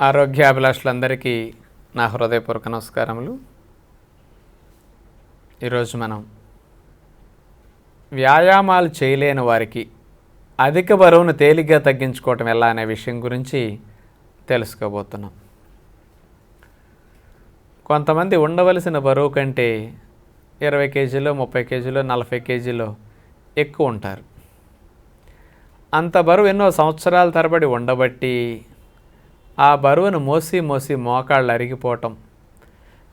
ఆరోగ్యాభిలాషులందరికీ నా హృదయపూర్వక నమస్కారములు. ఈరోజు మనం వ్యాయామాలు చేయలేని వారికి అధిక బరువును తేలిగ్గా తగ్గించుకోవటం ఎలా అనే విషయం గురించి తెలుసుకోబోతున్నాం. కొంతమంది ఉండవలసిన బరువు కంటే 20 కేజీలు, 30 కేజీలు, 40 కేజీలు ఎక్కువ ఉంటారు. అంత బరువు ఎన్నో సంవత్సరాల తరబడి ఉండబట్టి ఆ బరువును మోసి మోకాళ్ళు అరిగిపోవటం,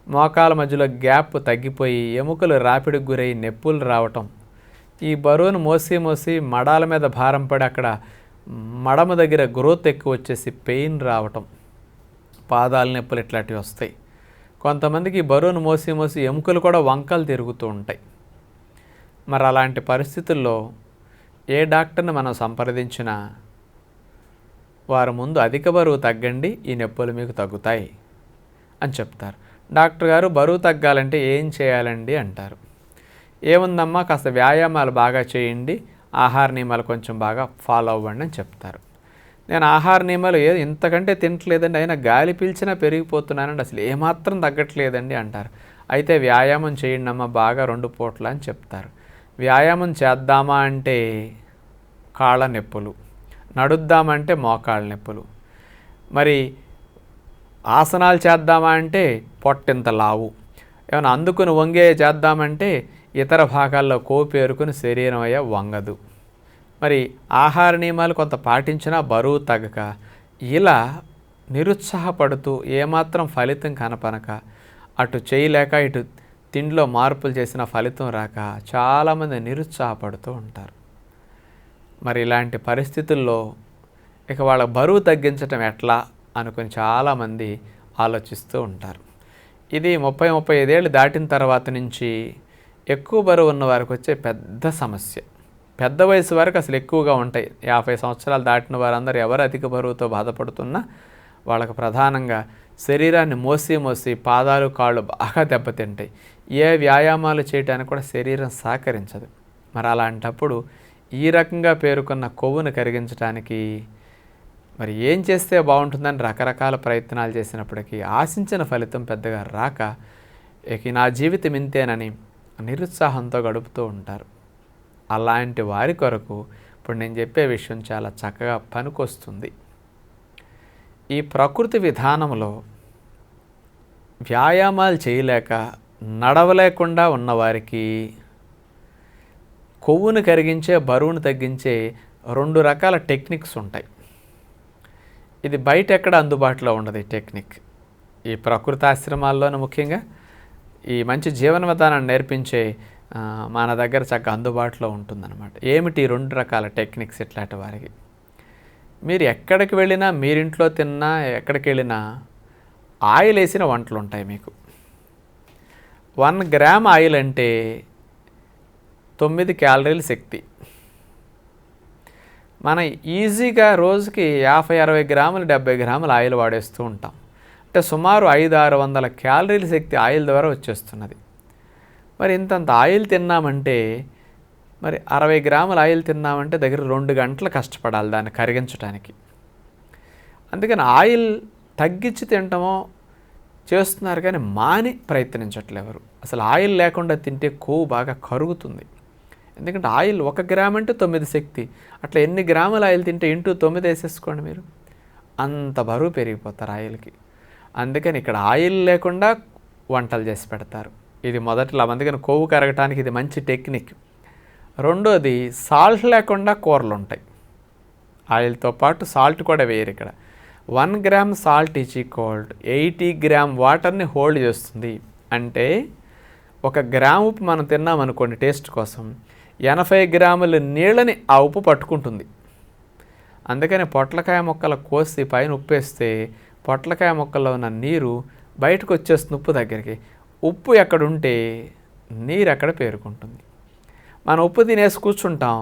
మోకాల మధ్యలో గ్యాప్ తగ్గిపోయి ఎముకలు రాపిడికి గురై నొప్పులు రావటం, ఈ బరువును మోసి మడాల మీద భారం పడి అక్కడ మడమ దగ్గర గ్రోత్ ఎక్కువ వచ్చేసి పెయిన్ రావటం, పాదాల నొప్పులు ఇట్లాంటివి వస్తాయి. కొంతమందికి ఈ బరువును మోసి ఎముకలు కూడా వంకలు తిరుగుతూ ఉంటాయి. మరి అలాంటి పరిస్థితుల్లో ఏ డాక్టర్ని మనం సంప్రదించినా వారు ముందు అధిక బరువు తగ్గండి, ఈ నొప్పులు మీకు తగ్గుతాయి అని చెప్తారు. డాక్టర్ గారు బరువు తగ్గాలంటే ఏం చేయాలండి అంటారు. ఏముందమ్మా, కాస్త వ్యాయామాలు బాగా చేయండి, ఆహార నియమాలు కొంచెం బాగా ఫాలో అవ్వండి అని చెప్తారు. నేను ఆహార నియమాలు ఇంతకంటే తినట్లేదండి, అయినా గాలి పీల్చినా పెరిగిపోతున్నానండి, అసలు ఏమాత్రం తగ్గట్లేదండి అంటారు. అయితే వ్యాయామం చేయండి అమ్మ బాగా 2 పూట్ల అని చెప్తారు. వ్యాయామం చేద్దామా అంటే కాళ్ళ నొప్పులు, నడుద్దామంటే మోకాళ్ళ నొప్పులు, మరి ఆసనాలు చేద్దామా అంటే పొట్టింత లావు, ఏమైనా అందుకుని వంగే చేద్దామంటే ఇతర భాగాల్లో కోపేరుకుని శరీరం అయ్యే వంగదు. మరి ఆహార నియమాలు కొంత పాటించినా బరువు తగ్గక ఇలా నిరుత్సాహపడుతూ ఏమాత్రం ఫలితం కనపనక అటు చేయలేక ఇటు తిండిలో మార్పులు చేసిన ఫలితం రాక చాలామంది నిరుత్సాహపడుతూ ఉంటారు. మరి ఇలాంటి పరిస్థితుల్లో ఇక వాళ్ళ బరువు తగ్గించటం ఎట్లా అనుకుని చాలామంది ఆలోచిస్తూ ఉంటారు. ఇది 30-35 ఏళ్ళు దాటిన తర్వాత నుంచి ఎక్కువ బరువు ఉన్న వారికి వచ్చే పెద్ద సమస్య. పెద్ద వయసు వరకు అసలు ఎక్కువగా ఉంటాయి. 50 సంవత్సరాలు దాటిన వారందరూ ఎవరు అధిక బరువుతో బాధపడుతున్నా వాళ్ళకు ప్రధానంగా శరీరాన్ని మోసి పాదాలు కాళ్ళు బాగా దెబ్బతింటాయి. ఏ వ్యాయామాలు చేయడానికి కూడా శరీరం సహకరించదు. మరి అలాంటప్పుడు ఈ రకంగా పేరుకున్న కొవ్వును కరిగించడానికి మరి ఏం చేస్తే బాగుంటుందని రకరకాల ప్రయత్నాలు చేసినప్పటికీ ఆశించిన ఫలితం పెద్దగా రాక ఇక నా జీవితం ఇంతేనని నిరుత్సాహంతో గడుపుతూ ఉంటారు. అలాంటి వారి కొరకు ఇప్పుడు నేను చెప్పే విషయం చాలా చక్కగా పనికొస్తుంది. ఈ ప్రకృతి విధానంలో వ్యాయామాలు చేయలేక నడవలేకుండా ఉన్నవారికి కొవ్వును కరిగించే, బరువును తగ్గించే 2 రకాల టెక్నిక్స్ ఉంటాయి. ఇది బయట ఎక్కడ అందుబాటులో ఉండదు. ఈ టెక్నిక్ ఈ ప్రకృతి ఆశ్రమాల్లోనూ ముఖ్యంగా ఈ మంచి జీవన విధానాన్ని నేర్పించే మన దగ్గర చక్కగా అందుబాటులో ఉంటుందన్నమాట. ఏమిటి 2 రకాల టెక్నిక్స్ ఇట్లాంటి వారికి? మీరు ఎక్కడికి వెళ్ళినా, మీరింట్లో తిన్నా, ఎక్కడికి వెళ్ళినా ఆయిల్ వేసిన వంటలు ఉంటాయి మీకు. 1 గ్రామ్ ఆయిల్ అంటే 9 క్యాలరీల శక్తి. మనం ఈజీగా రోజుకి 50-60 గ్రాములు 70 గ్రాములు ఆయిల్ వాడేస్తూ ఉంటాం. అంటే సుమారు 500-600 క్యాలరీల శక్తి ఆయిల్ ద్వారా వచ్చేస్తున్నది. మరి ఇంతంత ఆయిల్ తిన్నామంటే, మరి 60 గ్రాముల ఆయిల్ తిన్నామంటే దగ్గర 2 గంటలు కష్టపడాలి దాన్ని కరిగించడానికి. అందుకని ఆయిల్ తగ్గించి తినటమో చేస్తున్నారు కానీ మాని ప్రయత్నించట్లేదు ఎవరు. అసలు ఆయిల్ లేకుండా తింటే కొవ్వు బాగా కరుగుతుంది. ఎందుకంటే ఆయిల్ 1 గ్రామ్ అంటే 9 శక్తి. అట్లా ఎన్ని గ్రాముల ఆయిల్ తింటే ఇంటూ 9 వేసేసుకోండి మీరు, అంత బరువు పెరిగిపోతారు ఆయిల్కి. అందుకని ఇక్కడ ఆయిల్ లేకుండా వంటలు చేసి పెడతారు. ఇది మొదటిలో, అందుకని కొవ్వు కరగటానికి ఇది మంచి టెక్నిక్. రెండోది, సాల్ట్ లేకుండా కూరలు ఉంటాయి. ఆయిల్తో పాటు సాల్ట్ కూడా వేయరు ఇక్కడ. 1 gram salt is equalled 80 gram వాటర్ని హోల్డ్ చేస్తుంది. అంటే 1 గ్రామ్ ఉప్పు మనం తిన్నామనుకోండి టేస్ట్ కోసం, 80 గ్రాముల నీళ్ళని ఆ ఉప్పు పట్టుకుంటుంది. అందుకని పొట్లకాయ ముక్కలు కోసి పైన ఉప్పేస్తే పొట్లకాయ ముక్కల్లో ఉన్న నీరు బయటకు వచ్చేస్తుంది ఉప్పు దగ్గరికి. ఉప్పు ఎక్కడుంటే నీరు ఎక్కడ పేరుకుంటుంది. మనం ఉప్పు తినేసి కూర్చుంటాం,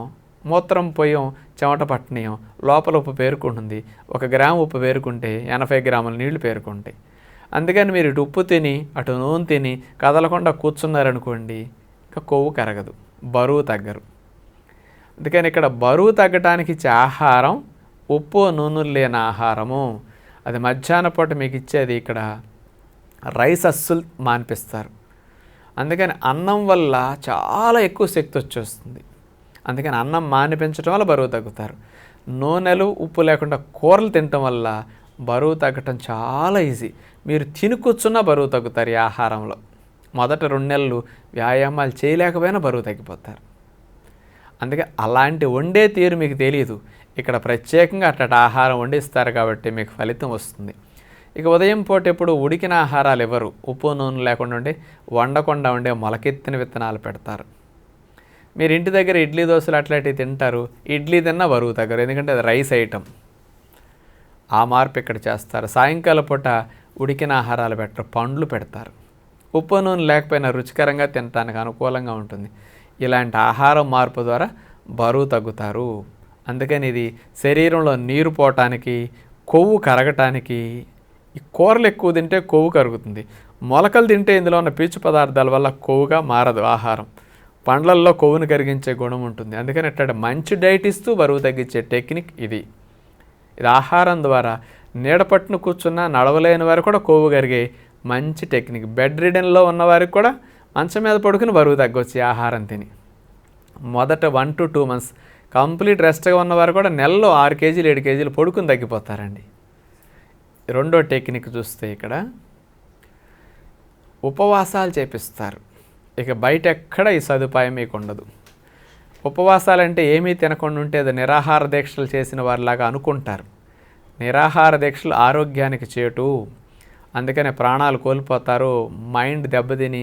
మూత్రం పోయాం, చెమట పట్టనీయం, లోపల ఉప్పు పేరుకుంటుంది. 1 గ్రాము ఉప్పు పేరుకుంటే 80 గ్రాముల నీళ్లు పేరుకుంటాయి. అందుకని మీరు ఇటు ఉప్పు తిని అటు నూనె తిని కదలకుండా కూర్చున్నారనుకోండి, ఇంకా కొవ్వు కరగదు, బరువు తగ్గరు. అందుకని ఇక్కడ బరువు తగ్గడానికి ఇచ్చే ఆహారం ఉప్పు నూనెలు లేని ఆహారము. అది మధ్యాహ్న పూట మీకు ఇచ్చేది ఇక్కడ రైస్ అస్సలు మానిపిస్తారు. అందుకని అన్నం వల్ల చాలా ఎక్కువ శక్తి వచ్చేస్తుంది. అందుకని అన్నం మానిపించడం వల్ల బరువు తగ్గుతారు. నూనెలు ఉప్పు లేకుండా కూరలు తినటం వల్ల బరువు తగ్గటం చాలా ఈజీ. మీరు తిని కూర్చున్నా బరువు తగ్గుతారు ఈ ఆహారంలో. మొదట 2 నెలలు వ్యాయామాలు చేయలేకపోయినా బరువు తగ్గిపోతారు. అందుకే అలాంటి వండే తీరు మీకు తెలియదు. ఇక్కడ ప్రత్యేకంగా అట్టటి ఆహారం వండిస్తారు కాబట్టి మీకు ఫలితం వస్తుంది. ఇక ఉదయం పూట ఎప్పుడు ఉడికిన ఆహారాలు ఇవ్వరు. ఉప్పు నూనె లేకుండా ఉండే వండకుండా ఉండే మొలకెత్తిన విత్తనాలు పెడతారు. మీరు ఇంటి దగ్గర ఇడ్లీ దోశలు అట్లాంటివి తింటారు. ఇడ్లీ తిన్నా బరువు తగ్గరు, ఎందుకంటే అది రైస్ ఐటమ్. ఆ మార్పు ఇక్కడ చేస్తారు. సాయంకాలం పూట ఉడికిన ఆహారాలు పెట్టరు, పండ్లు పెడతారు. ఉప్పు నూనె లేకపోయినా రుచికరంగా తినడానికి అనుకూలంగా ఉంటుంది. ఇలాంటి ఆహారం మార్పు ద్వారా బరువు తగ్గుతారు. అందుకని ఇది శరీరంలో నీరు పోవటానికి, కొవ్వు కరగటానికి. ఈ కూరలు ఎక్కువ తింటే కొవ్వు కరుగుతుంది. మొలకలు తింటే ఇందులో ఉన్న పీచు పదార్థాల వల్ల కొవ్వుగా మారదు ఆహారం. పండ్లల్లో కొవ్వును కరిగించే గుణం ఉంటుంది. అందుకని ఇట్లా మంచి డైట్ ఇస్తూ బరువు తగ్గించే టెక్నిక్ ఇది. ఇది ఆహారం ద్వారా నీడపట్టును కూర్చున్న నడవలేని వారు కూడా కొవ్వు కరిగే మంచి టెక్నిక్. బెడ్ రిడెన్లో ఉన్నవారికి కూడా మంచం మీద పడుకుని బరువు తగ్గొచ్చు ఆహారం తిని. మొదట 1 to 2 months కంప్లీట్ రెస్ట్గా ఉన్నవారు కూడా నెలలో 6 కేజీలు 7 కేజీలు పడుకుని తగ్గిపోతారండి. రెండో టెక్నిక్ చూస్తే ఇక్కడ ఉపవాసాలు చేపిస్తారు. ఇక బయట ఎక్కడ ఈ సదుపాయం మీకు ఉండదు. ఉపవాసాలంటే ఏమీ తినకుండా ఉంటే అది నిరాహార దీక్షలు చేసిన వారిలాగా అనుకుంటారు. నిరాహార దీక్షలు ఆరోగ్యానికి చేటు. అందుకనే ప్రాణాలు కోల్పోతారు, మైండ్ దెబ్బతిని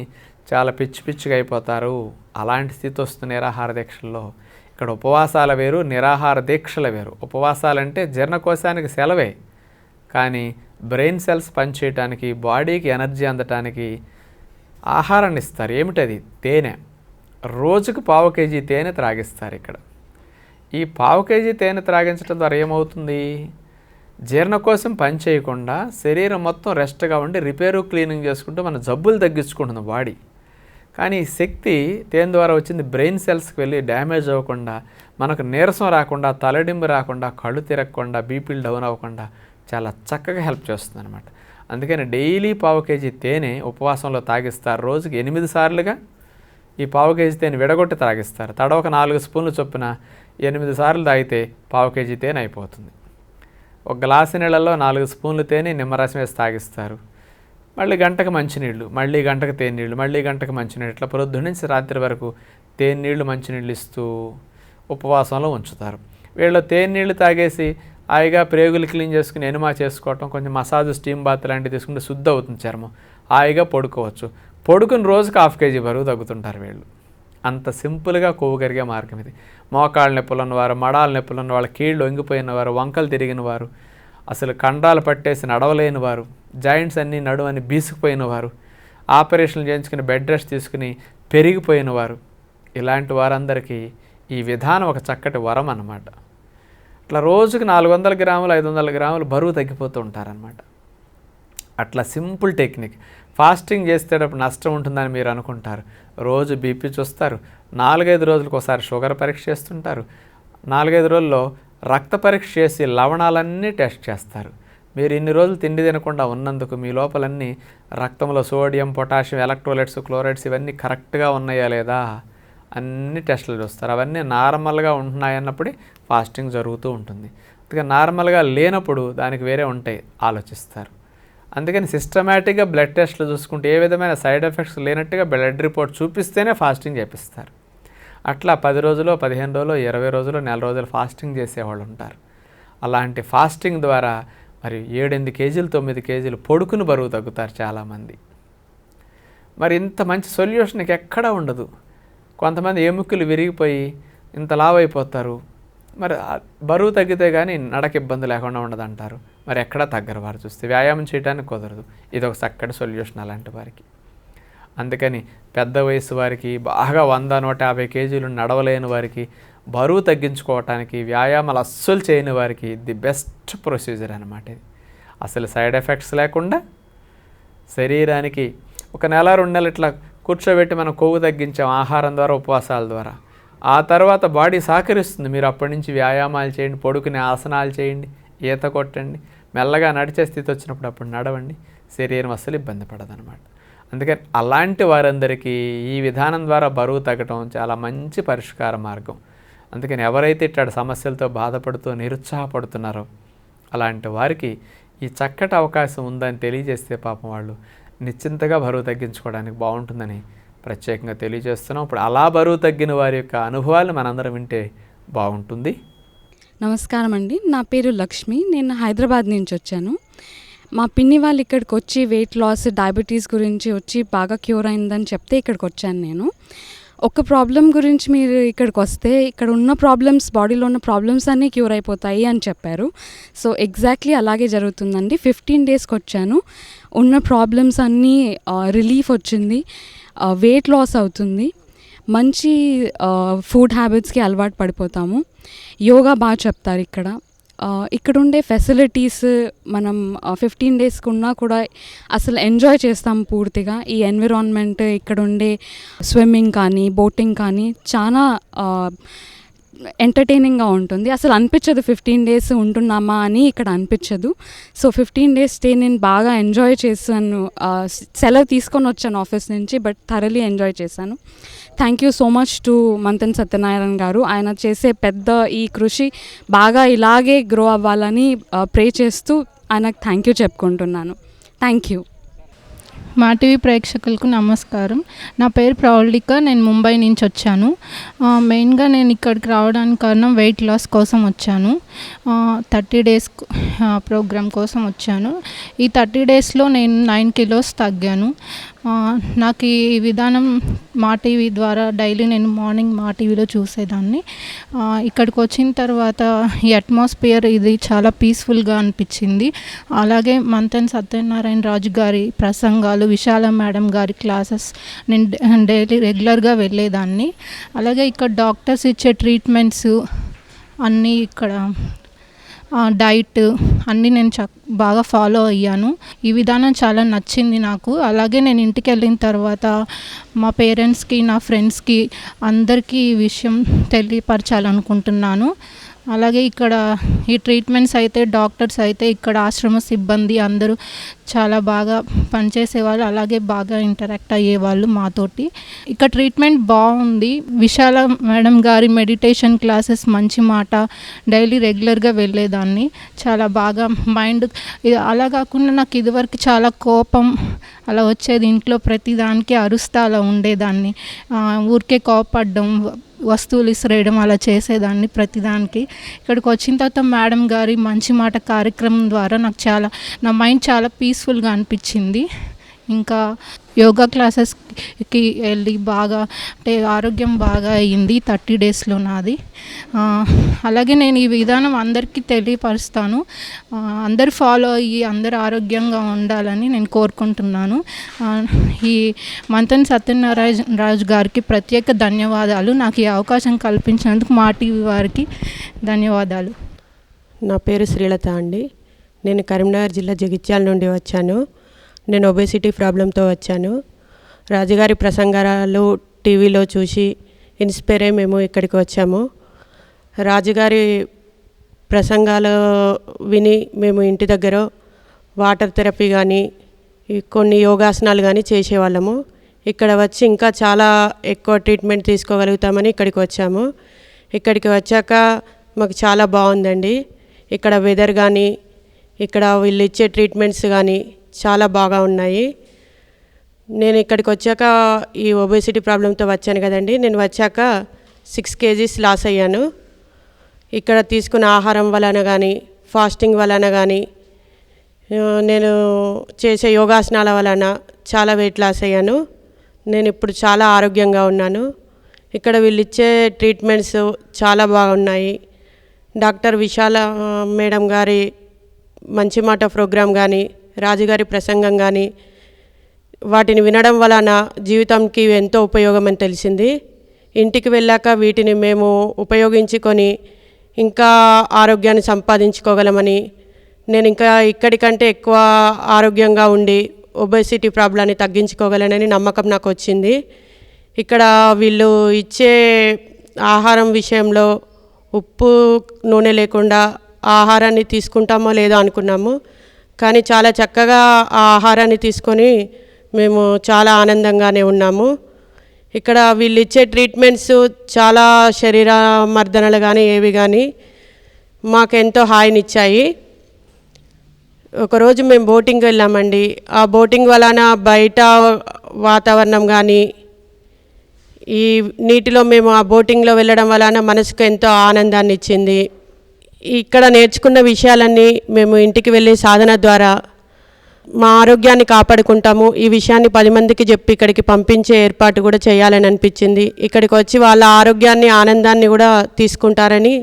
చాలా పిచ్చి పిచ్చిగా అయిపోతారు. అలాంటి స్థితి వస్తుంది నిరాహార దీక్షల్లో. ఇక్కడ ఉపవాసాల వేరు, నిరాహార దీక్షల వేరు. ఉపవాసాలంటే జీర్ణకోశానికి సెలవే, కానీ బ్రెయిన్ సెల్స్ పనిచేయటానికి, బాడీకి ఎనర్జీ అందటానికి ఆహారాన్ని ఇస్తారు. ఏమిటది? తేనె. రోజుకు 1/4 కేజీ తేనె త్రాగిస్తారు ఇక్కడ. ఈ 1/4 కేజీ తేనె త్రాగించడం ద్వారా ఏమవుతుంది? జీర్ణకోశం పని చేయకుండా శరీరం మొత్తం రెస్ట్గా ఉండి రిపేరు క్లీనింగ్ చేసుకుంటూ మన జబ్బులు తగ్గించుకుంటుంది బాడీ. కానీ ఈ శక్తి తేనె ద్వారా వచ్చింది బ్రెయిన్ సెల్స్కి వెళ్ళి డ్యామేజ్ అవ్వకుండా, మనకు నీరసం రాకుండా, తలడింపు రాకుండా, కళ్ళు తిరగకుండా, బీపీలు డౌన్ అవ్వకుండా చాలా చక్కగా హెల్ప్ చేస్తుంది అనమాట. అందుకని డైలీ 1/4 కేజీ తేనె ఉపవాసంలో తాగిస్తారు. రోజుకి 8 సార్లుగా ఈ 1/4 కేజీ తేనె విడగొట్టి తాగిస్తారు. తడవక 4 స్పూన్లు చొప్పున 8 సార్లు తాగితే 1/4 కేజీ తేనె అయిపోతుంది. ఒక గ్లాసు నీళ్ళల్లో 4 స్పూన్లు తేనె నిమ్మరసం వేసి తాగిస్తారు. మళ్ళీ గంటకు మంచినీళ్ళు, మళ్ళీ గంటకు తేనీళ్ళు, మళ్ళీ గంటకు మంచినీళ్ళు, ఇట్లా పొద్దున్న నుంచి రాత్రి వరకు తేనీళ్ళు మంచినీళ్ళు ఇస్తూ ఉపవాసంలో ఉంచుతారు. వీళ్ళు తేనీళ్ళు తాగేసి హాయిగా ప్రేగులు క్లీన్ చేసుకుని ఎనిమా చేసుకోవటం, కొంచెం మసాజ్ స్టీమ్ బాత్ లాంటివి తీసుకుంటే శుద్ధి అవుతుంది చర్మం. హాయిగా పడుకోవచ్చు. పడుకుని రోజుకి 1/2 కేజీ బరువు తగ్గుతుంటారు వీళ్ళు. అంత సింపుల్గా కొవ్వు కరిగే మార్గం ఇది. మోకాళ్ళ నొప్పులు ఉన్నవారు, మడాల నొప్పులు ఉన్నవారు, కీళ్ళు వంగిపోయిన వారు, వంకలు తిరిగిన వారు, అసలు కండరాలు పట్టేసి నడవలేని వారు, జాయింట్స్ అన్నీ నడువని బీసుకుపోయిన వారు, ఆపరేషన్లు చేయించుకుని బెడ్ రెస్ట్ తీసుకుని పెరిగిపోయిన వారు, ఇలాంటి వారందరికీ ఈ విధానం ఒక చక్కటి వరం అన్నమాట. అట్లా రోజుకి 400 గ్రాములు 500 గ్రాములు బరువు తగ్గిపోతూ ఉంటారనమాట. అట్లా సింపుల్ టెక్నిక్. ఫాస్టింగ్ చేసేటప్పుడు నష్టం ఉంటుందని మీరు అనుకుంటారు. రోజు బీపీ చూస్తారు, 4-5 రోజులకు ఒకసారి షుగర్ పరీక్ష చేస్తుంటారు, 4-5 రోజుల్లో రక్త పరీక్ష చేసి లవణాలన్నీ టెస్ట్ చేస్తారు. మీరు ఇన్ని రోజులు తిండి తినకుండా ఉన్నందుకు మీ లోపలన్నీ రక్తంలో సోడియం, పొటాషియం, ఎలక్ట్రోలైట్స్, క్లోరైడ్స్ ఇవన్నీ కరెక్ట్గా ఉన్నాయా లేదా అన్ని టెస్టులు చూస్తారు. అవన్నీ నార్మల్గా ఉంటున్నాయన్నప్పుడే ఫాస్టింగ్ జరుగుతూ ఉంటుంది. అందుకని నార్మల్గా లేనప్పుడు దానికి వేరే ఉంటాయి ఆలోచిస్తారు. అందుకని సిస్టమేటిక్గా బ్లడ్ టెస్ట్లు చూసుకుంటే ఏ విధమైన సైడ్ ఎఫెక్ట్స్ లేనట్టుగా బ్లడ్ రిపోర్ట్ చూపిస్తేనే ఫాస్టింగ్ చేపిస్తారు. అట్లా 10 రోజులు, 15 రోజులు, 20 రోజులు, 1 నెల రోజులు ఫాస్టింగ్ చేసేవాళ్ళు ఉంటారు. అలాంటి ఫాస్టింగ్ ద్వారా మరి 7-8 కేజీలు 9 కేజీలు పొడుకుని బరువు తగ్గుతారు చాలామంది. మరి ఇంత మంచి సొల్యూషన్కి ఎక్కడా ఉండదు. కొంతమంది ఎముకలు విరిగిపోయి ఇంత లావు అయిపోతారు. మరి బరువు తగ్గితే కానీ నడక ఇబ్బంది లేకుండా ఉండదంటారు. మరి ఎక్కడా తగ్గరు వారు చూస్తే. వ్యాయామం చేయడానికి కుదరదు. ఇది ఒక చక్కటి సొల్యూషన్ అలాంటి వారికి. అందుకని పెద్ద వయసు వారికి, బాగా 100-150 కేజీలు నడవలేని వారికి, బరువు తగ్గించుకోవటానికి వ్యాయామాలు అస్సలు చేయని వారికి ది బెస్ట్ ప్రొసీజర్ అన్నమాట ఇది. అసలు సైడ్ ఎఫెక్ట్స్ లేకుండా శరీరానికి 1 నెల 2 నెలలు ఇట్లా కూర్చోబెట్టి మనం కొవ్వు తగ్గించాం ఆహారం ద్వారా, ఉపవాసాల ద్వారా. ఆ తర్వాత బాడీ సహకరిస్తుంది. మీరు అప్పటి నుంచి వ్యాయామాలు చేయండి, పడుకునే ఆసనాలు చేయండి, ఈత కొట్టండి, మెల్లగా నడిచే స్థితి వచ్చినప్పుడు అప్పుడు నడవండి, శరీరం అస్సలు ఇబ్బంది పడదనమాట. అందుకని అలాంటి వారందరికీ ఈ విధానం ద్వారా బరువు తగ్గడం చాలా మంచి పరిష్కార మార్గం. అందుకని ఎవరైతే ఇట్లాంటి సమస్యలతో బాధపడుతూ నిరుత్సాహపడుతున్నారో అలాంటి వారికి ఈ చక్కటి అవకాశం ఉందని తెలియజేస్తే పాపం వాళ్ళు నిశ్చింతగా బరువు తగ్గించుకోవడానికి బాగుంటుందని ప్రత్యేకంగా తెలియజేస్తున్నాం. ఇప్పుడు అలా బరువు తగ్గిన వారి యొక్క అనుభవాలు మనందరం వింటే బాగుంటుంది. నమస్కారం అండి, నా పేరు లక్ష్మి. నేను హైదరాబాద్ నుంచి వచ్చాను. మా పిన్ని వాళ్ళు ఇక్కడికి వచ్చి వెయిట్ లాస్, డయాబెటీస్ గురించి వచ్చి బాగా క్యూర్ అయిందని చెప్తే ఇక్కడికి వచ్చాను నేను. ఒక ప్రాబ్లం గురించి మీరు ఇక్కడికి వస్తే ఇక్కడ ఉన్న ప్రాబ్లమ్స్, బాడీలో ఉన్న ప్రాబ్లమ్స్ అన్నీ క్యూర్ అయిపోతాయి అని చెప్పారు. సో ఎగ్జాక్ట్లీ అలాగే జరుగుతుందండి. 15 డేస్కి వచ్చాను, ఉన్న ప్రాబ్లమ్స్ అన్నీ రిలీఫ్ వచ్చింది, వెయిట్ లాస్ అవుతుంది, మంచి ఫుడ్ హ్యాబిట్స్కి అలవాటు పడిపోతాము. యోగా బాగా చెప్తారు ఇక్కడ. ఇక్కడ ఉండే ఫెసిలిటీస్ మనం 15 డేస్కి ఉన్నా కూడా అసలు ఎంజాయ్ చేస్తాం పూర్తిగా. ఈ ఎన్విరాన్మెంట్, ఇక్కడ ఉండే స్విమ్మింగ్ కానీ బోటింగ్ కానీ చాలా ఎంటర్టైనింగ్గా ఉంటుంది. అసలు అనిపించదు 15 డేస్ ఉంటున్నామా అని ఇక్కడ అనిపించదు. సో 15 డేస్ స్టే నేను బాగా ఎంజాయ్ చేశాను. సెలవు తీసుకొని వచ్చాను ఆఫీస్ నుంచి, బట్ థరలీ ఎంజాయ్ చేశాను. Thank you so much to Manthena Satyanarayana garu. ఆయన చేసే పెద్ద ఈ కృషి బాగా ఇలాగే గ్రో అవ్వాలని ప్రే చేస్తూ ఆయనకు థ్యాంక్ యూ చెప్పుకుంటున్నాను. Thank you. మా టీవీ ప్రేక్షకులకు నమస్కారం. నా పేరు ప్రౌళిక. నేను ముంబై నుంచి వచ్చాను. మెయిన్గా నేను ఇక్కడికి రావడానికి కారణం వెయిట్ లాస్ కోసం వచ్చాను. 30 డేస్ ప్రోగ్రామ్ కోసం వచ్చాను. ఈ 30 డేస్లో నేను 9 kilos తగ్గాను. నాకు ఈ విధానం మా టీవీ ద్వారా డైలీ నేను మార్నింగ్ మా టీవీలో చూసేదాన్ని. ఇక్కడికి వచ్చిన తర్వాత ఈ అట్మాస్ఫియర్ ఇది చాలా పీస్ఫుల్గా అనిపించింది. అలాగే మంతెన సత్యనారాయణ రాజు గారి ప్రసంగాలు, విశాల మేడం గారి క్లాసెస్ నేను డైలీ రెగ్యులర్గా వెళ్ళేదాన్ని. అలాగే ఇక్కడ డాక్టర్స్ ఇచ్చే ట్రీట్మెంట్స్ అన్నీ, ఇక్కడ డైట్ అన్నీ నేను బాగా ఫాలో అయ్యాను. ఈ విధానం చాలా నచ్చింది నాకు. అలాగే నేను ఇంటికి వెళ్ళిన తర్వాత మా పేరెంట్స్కి, నా ఫ్రెండ్స్కి అందరికీ ఈ విషయం తెలియపరచాలనుకుంటున్నాను. అలాగే ఇక్కడ ఈ ట్రీట్మెంట్స్ అయితే, డాక్టర్స్ అయితే, ఇక్కడ ఆశ్రమ సిబ్బంది అందరూ చాలా బాగా పనిచేసేవాళ్ళు, అలాగే బాగా ఇంటరాక్ట్ అయ్యేవాళ్ళు మాతోటి. ఇక్కడ ట్రీట్మెంట్ బాగుంది. విశాల మేడం గారి మెడిటేషన్ క్లాసెస్ మంచి మాట, డైలీ రెగ్యులర్గా వెళ్ళేదాన్ని. చాలా బాగా మైండ్ అలా కాకుండా నాకు ఇదివరకు చాలా కోపం అలా వచ్చేది. ఇంట్లో ప్రతిదానికి అరుస్తా అలా ఉండేదాన్ని. ఊరికే కోపపడడం, వస్తువులు ఇసిరేయడం అలా చేసేదాన్ని ప్రతిదానికి. ఇక్కడికి వచ్చిన తర్వాత మేడం గారి మంచి మాట కార్యక్రమం ద్వారా నాకు నా మైండ్ చాలా పీస్ఫుల్గా అనిపించింది. ఇంకా యోగా క్లాసెస్కి వెళ్ళి బాగా అంటే ఆరోగ్యం బాగా అయ్యింది 30 డేస్లో నాది. అలాగే నేను ఈ విధానం అందరికీ తెలియపరుస్తాను. అందరు ఫాలో అయ్యి అందరు ఆరోగ్యంగా ఉండాలని నేను కోరుకుంటున్నాను. ఈ మంతెన సత్యనారాయణ రాజు గారికి ప్రత్యేక ధన్యవాదాలు. నాకు ఈ అవకాశం కల్పించినందుకు మా టీవీ వారికి ధన్యవాదాలు. నా పేరు శ్రీలత అండి. నేను కరీంనగర్ జిల్లా జగిత్యాల నుండి వచ్చాను. నేను ఒబేసిటీ ప్రాబ్లంతో వచ్చాను. రాజుగారి ప్రసంగాలు టీవీలో చూసి ఇన్స్పైర్ అయ్యి మేము ఇక్కడికి వచ్చాము. రాజుగారి ప్రసంగాలు విని మేము ఇంటి దగ్గర వాటర్ థెరపీ కానీ కొన్ని యోగాసనాలు కానీ చేసేవాళ్ళము. ఇక్కడ వచ్చి ఇంకా చాలా ఎక్కువ ట్రీట్మెంట్ తీసుకోగలుగుతామని ఇక్కడికి వచ్చాము. ఇక్కడికి వచ్చాక మాకు చాలా బాగుందండి. ఇక్కడ వెదర్ కానీ, ఇక్కడ వీళ్ళు ఇచ్చే ట్రీట్మెంట్స్ కానీ చాలా బాగా ఉన్నాయి. నేను ఇక్కడికి వచ్చాక ఈ ఒబేసిటీ ప్రాబ్లంతో వచ్చాను కదండి. నేను వచ్చాక 6 kgs లాస్ అయ్యాను. ఇక్కడ తీసుకున్న ఆహారం వలన కానీ, ఫాస్టింగ్ వలన కానీ, నేను చేసే యోగాసనాల వలన చాలా వెయిట్ లాస్ అయ్యాను. నేను ఇప్పుడు చాలా ఆరోగ్యంగా ఉన్నాను. ఇక్కడ వీళ్ళు ఇచ్చే ట్రీట్మెంట్స్ చాలా బాగున్నాయి. డాక్టర్ విశాల మేడం గారి మంచి మాట ప్రోగ్రాం కానీ, రాజుగారి ప్రసంగం కానీ, వాటిని వినడం వలన జీవితంకి ఎంతో ఉపయోగం అని తెలిసింది. ఇంటికి వెళ్ళాక వీటిని మేము ఉపయోగించుకొని ఇంకా ఆరోగ్యాన్ని సంపాదించుకోగలమని, నేను ఇంకా ఇక్కడికంటే ఎక్కువ ఆరోగ్యంగా ఉండి ఒబేసిటీ ప్రాబ్లాన్ని తగ్గించుకోగలనని నమ్మకం నాకు వచ్చింది. ఇక్కడ వీళ్ళు ఇచ్చే ఆహారం విషయంలో ఉప్పు, నూనె లేకుండా ఆహారాన్ని తీసుకుంటామో లేదో అనుకున్నాము. కానీ చాలా చక్కగా ఆ ఆహారాన్ని తీసుకొని మేము చాలా ఆనందంగానే ఉన్నాము. ఇక్కడ వీళ్ళు ఇచ్చే ట్రీట్మెంట్స్ చాలా శరీర మర్దనలు కానీ ఏవి కానీ మాకెంతో హాయినిచ్చాయి. ఒకరోజు మేము బోటింగ్ వెళ్ళామండి. ఆ బోటింగ్ వలన బయట వాతావరణం కానీ ఈ నీటిలో మేము ఆ బోటింగ్లో వెళ్ళడం వలన మనసుకు ఎంతో ఆనందాన్ని ఇచ్చింది. ఇక్కడ నేర్చుకున్న విషయాలన్నీ మేము ఇంటికి వెళ్ళి సాధన ద్వారా మా ఆరోగ్యాన్ని కాపాడుకుంటాము. ఈ విషయాన్ని 10 మందికి చెప్పి ఇక్కడికి పంపించే ఏర్పాటు కూడా చేయాలని అనిపించింది. ఇక్కడికి వచ్చి వాళ్ళ ఆరోగ్యాన్ని ఆనందాన్ని కూడా తీసుకుంటారని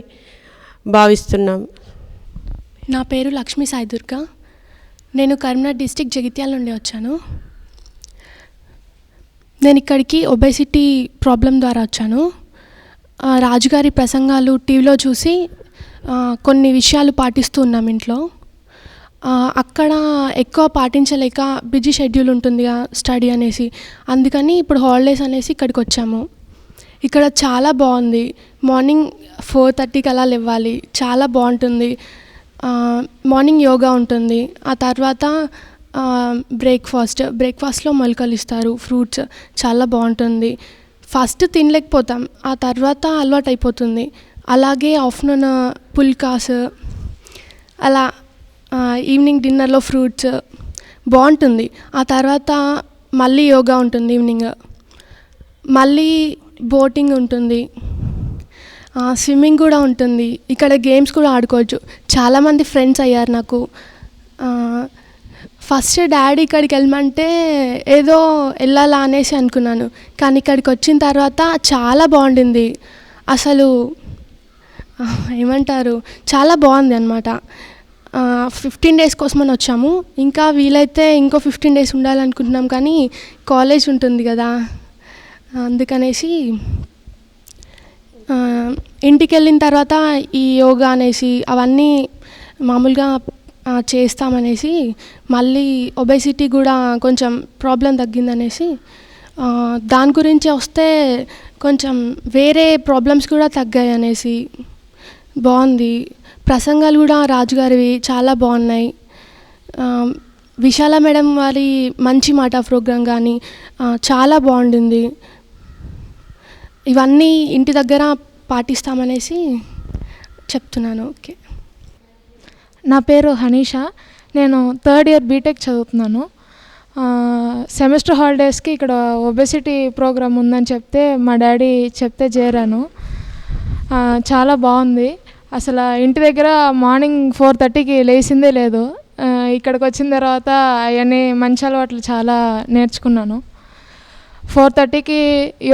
భావిస్తున్నాం. నా పేరు లక్ష్మీ సాయిదుర్గా. నేను కరీంనగర్ డిస్టిక్ జగిత్యాల నుండి వచ్చాను. నేను ఇక్కడికి ఒబేసిటీ ప్రాబ్లం ద్వారా వచ్చాను. రాజుగారి ప్రసంగాలు టీవీలో చూసి కొన్ని విషయాలు పాటిస్తూ ఉన్నాం ఇంట్లో. అక్కడ ఎక్కువ పాటించలేక బిజీ షెడ్యూల్ ఉంటుందిగా స్టడీ అనేసి, అందుకని ఇప్పుడు హాలిడేస్ అనేసి ఇక్కడికి వచ్చాము. ఇక్కడ చాలా బాగుంది. మార్నింగ్ 4:30కి అలా లేవాలి, చాలా బాగుంటుంది. మార్నింగ్ యోగా ఉంటుంది. ఆ తర్వాత బ్రేక్ఫాస్ట్లో మొలకలు ఇస్తారు, ఫ్రూట్స్, చాలా బాగుంటుంది. ఫస్ట్ తినలేకపోతాం, ఆ తర్వాత అలవాటు అయిపోతుంది. అలాగే ఆఫ్టర్నూన్ పుల్కాస్, అలా ఈవినింగ్ డిన్నర్లో ఫ్రూట్స్ బాగుంటుంది. ఆ తర్వాత మళ్ళీ యోగా ఉంటుంది ఈవినింగ్, మళ్ళీ బోటింగ్ ఉంటుంది, స్విమ్మింగ్ కూడా ఉంటుంది. ఇక్కడ గేమ్స్ కూడా ఆడుకోవచ్చు. చాలామంది ఫ్రెండ్స్ అయ్యారు నాకు. ఫస్ట్ డాడీ ఇక్కడికి వెళ్ళమంటే ఏదో వెళ్ళాలా అనేసి అనుకున్నాను, కానీ ఇక్కడికి వచ్చిన తర్వాత చాలా బాగుండింది. అసలు ఏమంటారు, చాలా బాగుంది అన్నమాట. 15 days కోసమని వచ్చాము. ఇంకా వీలైతే ఇంకో 15 days ఉండాలనుకుంటున్నాం, కానీ కాలేజ్ ఉంటుంది కదా అందుకనేసి ఇంటికి వెళ్ళిన తర్వాత ఈ యోగా అనేసి అవన్నీ మామూలుగా చేస్తామనేసి, మళ్ళీ ఒబేసిటీ కూడా కొంచెం ప్రాబ్లం తగ్గిందనేసి, దాని గురించి వస్తే కొంచెం వేరే ప్రాబ్లమ్స్ కూడా తగ్గాయి అనేసి బాగుంది. ప్రసంగాలు కూడా రాజుగారివి చాలా బాగున్నాయి. విశాల మేడం వారి మంచి మాట ప్రోగ్రాం కానీ చాలా బాగుండింది. ఇవన్నీ ఇంటి దగ్గర పాటిస్తామనేసి చెప్తున్నాను. ఓకే. నా పేరు హనీషా. నేను 3rd year బీటెక్ చదువుతున్నాను. సెమిస్టర్ హాలిడేస్కి ఇక్కడ ఒబెసిటీ ప్రోగ్రామ్ ఉందని చెప్తే మా డాడీ చెప్తే చేరాను. చాలా బాగుంది. అసలు ఇంటి దగ్గర మార్నింగ్ 4:30కి లేచిందే లేదు. ఇక్కడికి వచ్చిన తర్వాత అవన్నీ మంచి అలవాట్లు చాలా నేర్చుకున్నాను. 4:30కి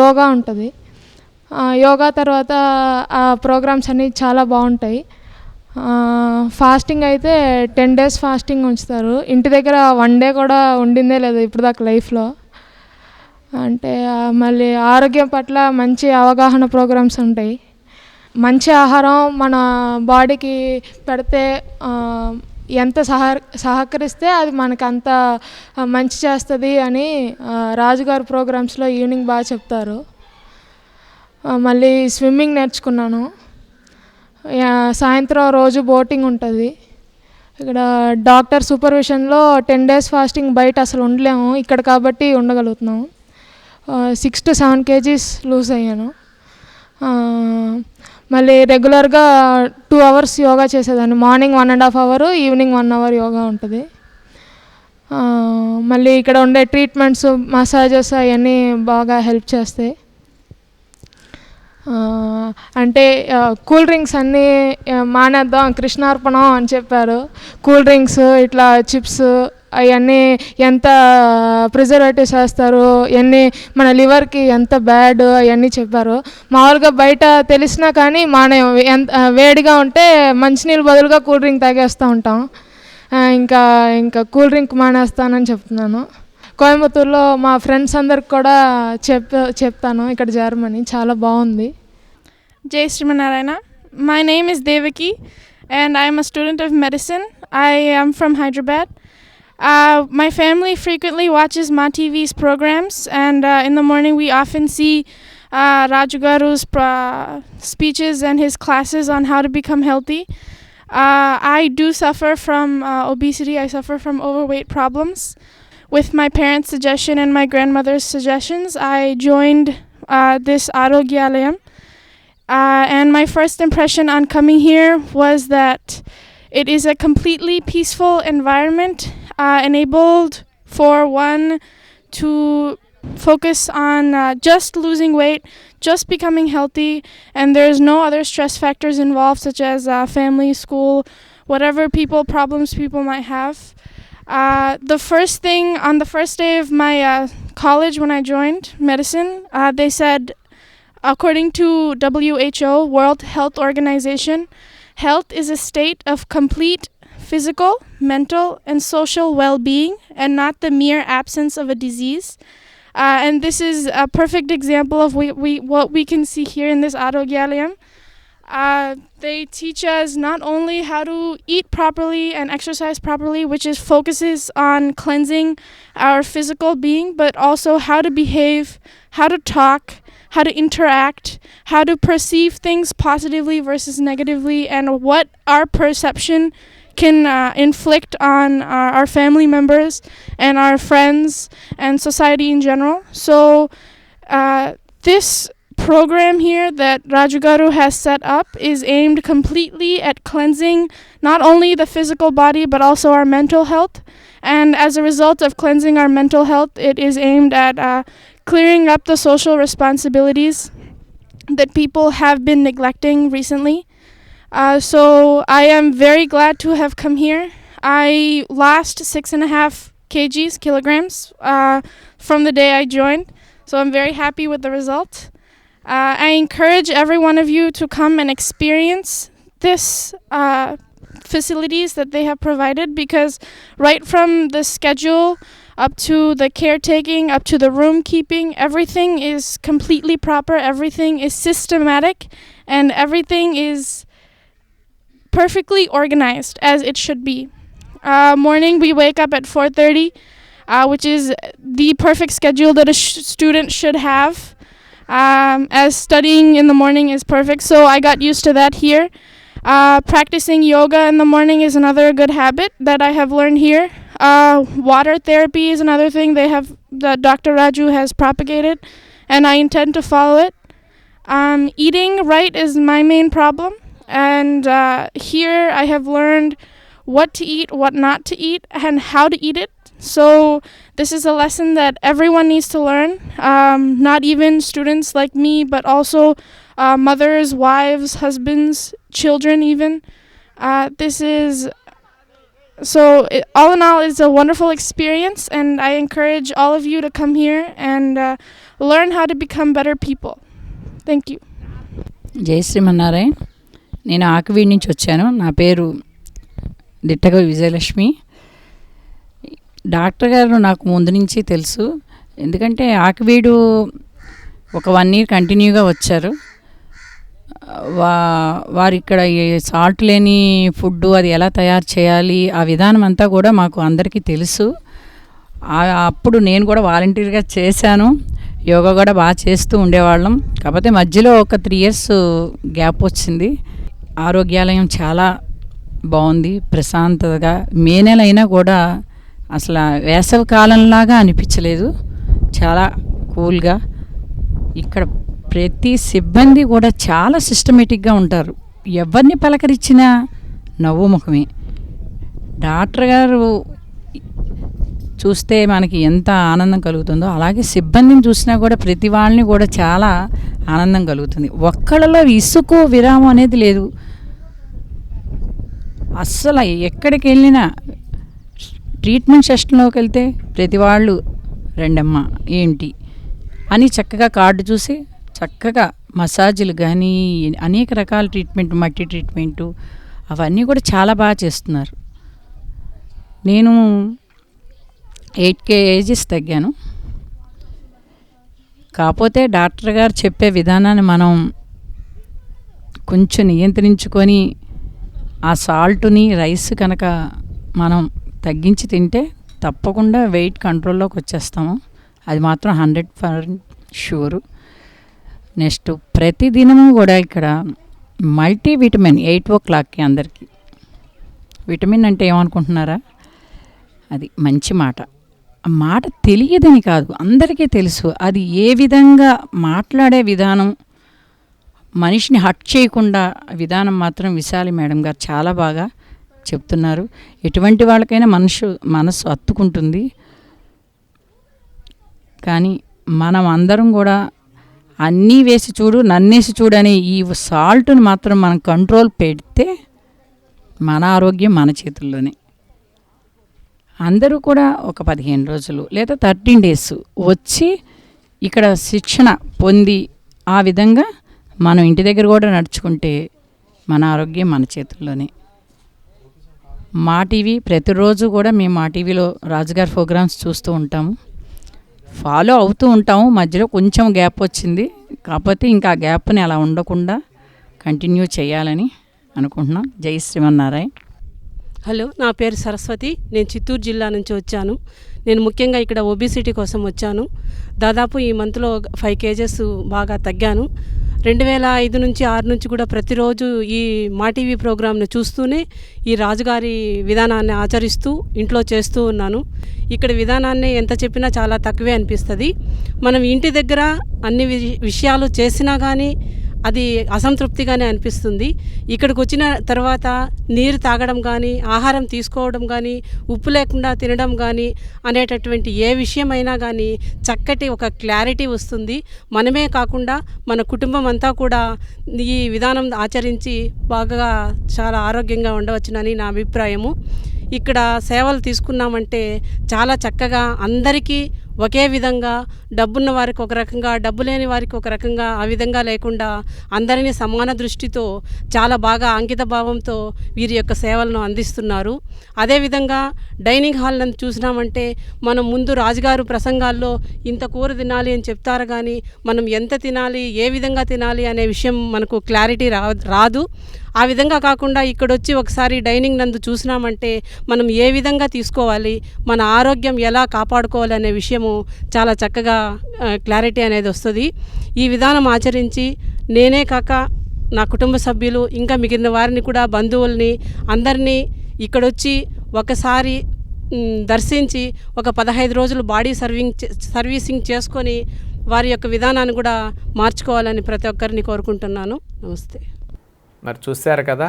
యోగా ఉంటుంది. యోగా తర్వాత ఆ ప్రోగ్రామ్స్ అన్నీ చాలా బాగుంటాయి. ఫాస్టింగ్ అయితే 10 days ఫాస్టింగ్ ఉంచుతారు. ఇంటి దగ్గర 1 day కూడా ఉండిందే లేదు ఇప్పుడు దాకా లైఫ్లో. అంటే మళ్ళీ ఆరోగ్యం పట్ల మంచి అవగాహన ప్రోగ్రామ్స్ ఉంటాయి. మంచి ఆహారం మన బాడీకి పెడితే ఎంత సహకరిస్తే అది మనకు అంత మంచి చేస్తుంది అని రాజుగారి ప్రోగ్రామ్స్లో ఈవినింగ్ బాగా చెప్తారు. మళ్ళీ స్విమ్మింగ్ నేర్చుకున్నాను. సాయంత్రం రోజు బోటింగ్ ఉంటుంది. ఇక్కడ డాక్టర్ సూపర్విజన్లో 10 days ఫాస్టింగ్ బయట అసలు ఉండలేము, ఇక్కడ కాబట్టి ఉండగలుగుతున్నాము. 6 to 7 kgs లూజ్ అయ్యాను. మళ్ళీ రెగ్యులర్గా 2 hours యోగా చేసేదాన్ని. Morning 1.5 hour, evening 1 hour yoga ఉంటుంది. మళ్ళీ ఇక్కడ ఉండే ట్రీట్మెంట్స్, మసాజెస్ అవన్నీ బాగా హెల్ప్ చేస్తాయి. అంటే కూల్ డ్రింక్స్ అన్నీ మానేద్దాం, కృష్ణార్పణం అని చెప్పారు. కూల్ డ్రింక్స్, ఇట్లా చిప్స్ అవన్నీ ఎంత ప్రిజర్వేటివ్స్ వేస్తారు, ఇవన్నీ మన లివర్కి ఎంత బ్యాడ్ అవన్నీ చెప్పారు. మామూలుగా బయట తెలిసినా కానీ ఎంత వేడిగా ఉంటే మంచినీళ్ళు బదులుగా కూల్ డ్రింక్ తాగేస్తూ ఉంటాం. ఇంకా కూల్ డ్రింక్ మానేస్తానని చెప్తున్నాను. కోయంబత్తూరులో మా ఫ్రెండ్స్ అందరికి కూడా చెప్తాను ఇక్కడ చేరమని. చాలా బాగుంది. Jai Srimanarayana. My name is Devaki and I am a student of medicine. I am from Hyderabad. My family frequently watches Ma TV's programs, and in the morning we often see Raju Garu's speeches and his classes on how to become healthy. I do suffer from obesity. I suffer from overweight problems. With my parents' suggestion and my grandmother's suggestions, I joined this Arogyalayam. And my first impression on coming here was that it is a completely peaceful environment, enabled for one to focus on just losing weight, just becoming healthy, and there's no other stress factors involved, such as family, school, whatever problems people might have. The first thing on the first day of my college when I joined medicine, they said, according to WHO, World Health Organization, health is a state of complete physical, mental, and social well-being, and not the mere absence of a disease. And this is a perfect example of what we can see here in this Arogyalayam. They teach us not only how to eat properly and exercise properly, which focuses on cleansing our physical being, but also how to behave, how to talk, how to interact, how to perceive things positively versus negatively, and what our perception can inflict on our family members and our friends and society in general. So this program here that Rajugaru has set up is aimed completely at cleansing not only the physical body but also our mental health. And as a result of cleansing our mental health, it is aimed at clearing up the social responsibilities that people have been neglecting recently. So I am very glad to have come here. I lost 6.5 kilograms from the day I joined, so I'm very happy with the result. I encourage every one of you to come and experience this facilities that they have provided, because right from the schedule up to the caretaking, up to the room keeping, everything is completely proper, everything is systematic, and everything is perfectly organized as it should be. Morning we wake up at 4:30, which is the perfect schedule that a student should have, as studying in the morning is perfect, so I got used to that here. Practicing yoga in the morning is another good habit that I have learned here. Water therapy is another thing that Dr. Raju has propagated, and I intend to follow it. Eating right is my main problem, and here I have learned what to eat, what not to eat, and how to eat it. So this is a lesson that everyone needs to learn, not even students like me, but also mothers, wives, husbands, children even. All in all, it's a wonderful experience, and I encourage all of you to come here and learn how to become better people. Thank you. జై శ్రీమన్నారాయణ. నేను ఆకివీడి నుంచి వచ్చాను. నా పేరు దిట్టగా Vijayalakshmi. Doctor గారు నాకు ముందు నుంచి తెలుసు, ఎందుకంటే ఆకివీడు ఒక 1 year కంటిన్యూగా వచ్చారు. వారు ఇక్కడ సాల్ట్ లేని ఫుడ్ అది ఎలా తయారు చేయాలి ఆ విధానం అంతా కూడా మాకు అందరికీ తెలుసు. అప్పుడు నేను కూడా వాలంటీర్గా చేశాను. యోగా కూడా బాగా చేస్తూ ఉండేవాళ్ళం. కాకపోతే మధ్యలో ఒక 3 years గ్యాప్ వచ్చింది. ఆరోగ్యాలయం చాలా బాగుంది, ప్రశాంతతగా. మే నెల అయినా కూడా అసలు వేసవి కాలంలాగా అనిపించలేదు, చాలా కూల్గా. ఇక్కడ ప్రతి సిబ్బంది కూడా చాలా సిస్టమేటిక్గా ఉంటారు. ఎవరిని పలకరించినా నవ్వు ముఖమే. డాక్టర్ గారు చూస్తే మనకి ఎంత ఆనందం కలుగుతుందో, అలాగే సిబ్బందిని చూసినా కూడా ప్రతి వాళ్ళని కూడా చాలా ఆనందం కలుగుతుంది. ఒక్కళ్ళలో ఇసుకు విరామం అనేది లేదు. అస్సలు ఎక్కడికి వెళ్ళినా ట్రీట్మెంట్ సెషన్లోకి వెళ్తే ప్రతి వాళ్ళు రెండమ్మ ఏంటి అని చక్కగా కార్డు చూసి చక్కగా మసాజులు కానీ అనేక రకాల ట్రీట్మెంట్, మట్టి ట్రీట్మెంటు అవన్నీ కూడా చాలా బాగా చేస్తున్నారు. నేను 8 kgs తగ్గాను. కాకపోతే డాక్టర్ గారు చెప్పే విధానాన్ని మనం కొంచెం నియంత్రించుకొని ఆ సాల్ట్ని, రైస్ కనుక మనం తగ్గించి తింటే తప్పకుండా వెయిట్ కంట్రోల్లోకి వచ్చేస్తాము. అది మాత్రం 100% షూరు. నెక్స్ట్ ప్రతిదినము కూడా ఇక్కడ మల్టీవిటమిన్ 8 o'clockకి అందరికీ విటమిన్ అంటే ఏమనుకుంటున్నారా? అది మంచి మాట. ఆ మాట తెలియదని కాదు, అందరికీ తెలుసు. అది ఏ విధంగా మాట్లాడే విధానం, మనిషిని హట్ చేయకుండా విధానం మాత్రం విశాలి మేడం గారు చాలా బాగా చెప్తున్నారు. ఎటువంటి వాళ్ళకైనా మనసు హత్తుకుంటుంది. కానీ మనం అందరం కూడా అన్నీ వేసి చూడు నన్నేసి చూడు అనే ఈ సాల్ట్ని మాత్రం మనం కంట్రోల్ పెడితే మన ఆరోగ్యం మన చేతుల్లోనే. అందరూ కూడా ఒక 15 రోజులు లేదా 13 days వచ్చి ఇక్కడ శిక్షణ పొంది ఆ విధంగా మనం ఇంటి దగ్గర కూడా నడుచుకుంటే మన ఆరోగ్యం మన చేతుల్లోనే. మా టీవీ ప్రతిరోజు కూడా మేము మా టీవీలో రాజుగారి ప్రోగ్రామ్స్ చూస్తూ ఉంటాము, ఫాలో అవుతూ ఉంటాము. మధ్యలో కొంచెం గ్యాప్ వచ్చింది, కాకపోతే ఇంకా ఆ గ్యాప్ని అలా ఉండకుండా కంటిన్యూ చేయాలని అనుకుంటున్నాం. జై శ్రీమన్నారాయణ. హలో, నా పేరు సరస్వతి. నేను చిత్తూరు జిల్లా నుంచి వచ్చాను. నేను ముఖ్యంగా ఇక్కడ ఒబిసిటీ కోసం వచ్చాను. దాదాపు ఈ మంత్లో 5 kgs బాగా తగ్గాను. 2005 నుంచి 6 నుంచి కూడా ప్రతిరోజు ఈ మా టీవీ ప్రోగ్రామ్ను చూస్తూనే ఈ రాజుగారి విధానాన్ని ఆచరిస్తూ ఇంట్లో చేస్తూ ఉన్నాను. ఇక్కడ విధానాన్ని ఎంత చెప్పినా చాలా తక్కువే అనిపిస్తుంది. మనం ఇంటి దగ్గర అన్ని విషయాలు చేసినా కానీ అది అసంతృప్తిగానే అనిపిస్తుంది. ఇక్కడికి వచ్చిన తర్వాత నీరు తాగడం కానీ, ఆహారం తీసుకోవడం కానీ, ఉప్పు లేకుండా తినడం కానీ అనేటటువంటి ఏ విషయమైనా కానీ చక్కటి ఒక క్లారిటీ వస్తుంది. మనమే కాకుండా మన కుటుంబం అంతా కూడా ఈ విధానం ఆచరించి బాగా చాలా ఆరోగ్యంగా ఉండవచ్చునని నా అభిప్రాయము. ఇక్కడ సేవలు తీసుకున్నామంటే చాలా చక్కగా అందరికీ ఒకే విధంగా, డబ్బున్న వారికి ఒక రకంగా, డబ్బు లేని వారికి ఒక రకంగా, ఆ విధంగా లేకుండా అందరినీ సమాన దృష్టితో చాలా బాగా అంకిత భావంతో వీరి యొక్క సేవలను అందిస్తున్నారు. అదేవిధంగా డైనింగ్ హాల్ నందు చూసినామంటే మనం ముందు రాజుగారు ప్రసంగాల్లో ఇంత కూర తినాలి అని చెప్తారు, కానీ మనం ఎంత తినాలి, ఏ విధంగా తినాలి అనే విషయం మనకు క్లారిటీ రాదు. ఆ విధంగా కాకుండా ఇక్కడొచ్చి ఒకసారి డైనింగ్ నందు చూసినామంటే మనం ఏ విధంగా తీసుకోవాలి, మన ఆరోగ్యం ఎలా కాపాడుకోవాలి అనే విషయము చాలా చక్కగా క్లారిటీ అనేది వస్తుంది. ఈ విధానం ఆచరించి నేనే కాక నా కుటుంబ సభ్యులు ఇంకా మిగిలిన వారిని కూడా, బంధువుల్ని అందరినీ ఇక్కడొచ్చి ఒకసారి దర్శించి ఒక 15 రోజులు బాడీ సర్వీసింగ్ చేసుకొని వారి యొక్క విధానాన్ని కూడా మార్చుకోవాలని ప్రతి ఒక్కరిని కోరుకుంటున్నాను. నమస్తే. మరి చూశారు కదా,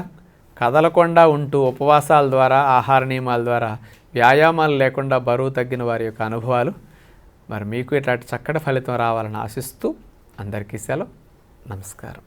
కదలకుండా ఉంటూ ఉపవాసాల ద్వారా, ఆహార నియమాల ద్వారా, వ్యాయామాలు లేకుండా బరువు తగ్గిన వారి యొక్క అనుభవాలు. మరి మీకు ఇట్లాంటి చక్కటి ఫలితం రావాలని ఆశిస్తూ అందరికీ సెలవు. నమస్కారం.